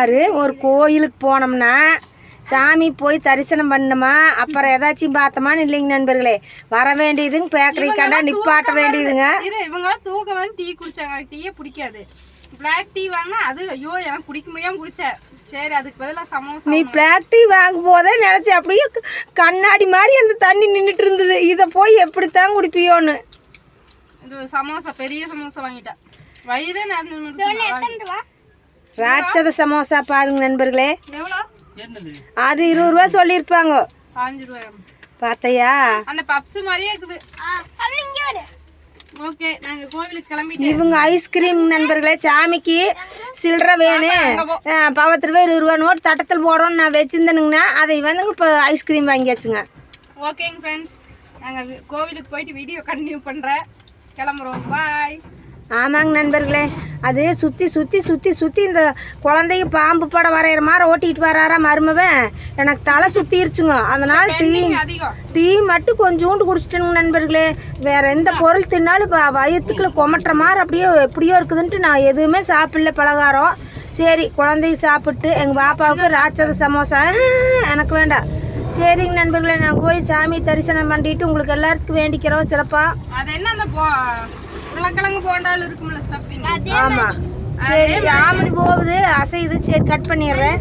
பாரு, ஒரு கோயிலுக்கு போனோம்னா சாமி போய் தரிசனம் பண்ணணுமா, அப்புறம் ஏதாச்சும் பார்த்தோமான்னு இல்லைங்க நண்பர்களே. வர வேண்டியதுங்க பேக்கரி கடை நிப்பாட்ட வேண்டியதுங்க. இவங்களாம் தூக்கம் வந்து டீ குடிச்சாங்க. டீயே பிடிக்காது. பிளாக் டீ வாங்கினா அது ஐயோ எனக்கு குடிக்க முடியாம குடிச்சேன். சரி அதுக்கு பதிலாக சமோசா. நீ பிளாக் டீ வாங்கும் போதே நினச்சி அப்படியே கண்ணாடி மாதிரி அந்த தண்ணி நின்றுட்டு இருந்தது. இதை போய் எப்படித்தான் குடிப்பியோன்னு. இது சமோசா, பெரிய சமோசா வாங்கிட்டேன். வயிறு ராட்சத சமோசா பாருங்க நண்பர்களே. எவ்வளோ? அது 20 ரூபா சொல்லியிருப்பாங்க. 5 ரூபாய் பார்த்தையா? அந்த பப்ஸ் மாதிரியே இருக்குது. ஓகே, நாங்க கோவிலுக்கு கிளம்பிட்டு. இவங்க ஐஸ்கிரீம் நண்பர்களே, சாமிக்கு சில்லறை வேணும், பவத்து ரூபாய் 20 ரூபா நோட் தட்டத்தில் போடுறோன்னு நான் வச்சுருந்தேனுங்கண்ணா. அதை வந்துங்க இப்போ ஐஸ்கிரீம் வாங்கியாச்சுங்க. ஓகேங்க ஃப்ரெண்ட்ஸ், நாங்கள் கோவிலுக்கு போயிட்டு வீடியோ கண்டினியூ பண்ணுறேன். கிளம்புறோம். பாய். ஆமாங்க நண்பர்களே, அது சுற்றி சுற்றி சுற்றி சுற்றி இந்த குழந்தைக்கு பாம்பு படம் வரைகிற மாதிரி ஓட்டிகிட்டு வராரா மருமவன். எனக்கு தலை சுற்றிருச்சுங்க. அதனால் டீ மட்டும் கொஞ்சோண்டு குடிச்சிட்டேங்க நண்பர்களே. வேறு எந்த பொருள் தின்னாலும் வயிற்றுக்குள்ள கொமட்டுற மாதிரி அப்படியே எப்படியோ இருக்குதுன்ட்டு நான் எதுவுமே சாப்பிடல பலகாரம். சரி, குழந்தைக்கு சாப்பிட்டு எங்கள் பாப்பாவுக்கு ராட்சத சமோசா எனக்கு வேண்டாம். சரிங்க நண்பர்களே, நான் போய் சாமி தரிசனம் பண்ணிட்டு உங்களுக்கு எல்லாத்துக்கும் வேண்டிக்கிறோம் சிறப்பாக. அது என்ன அந்த உருளைக்கிழங்கு போண்டாலும் இருக்கும்ல ஸ்டஃபிங். ஆமாம், சரி ஆமணி போகுது, அசையுது. சரி, கட் பண்ணிடுறேன்.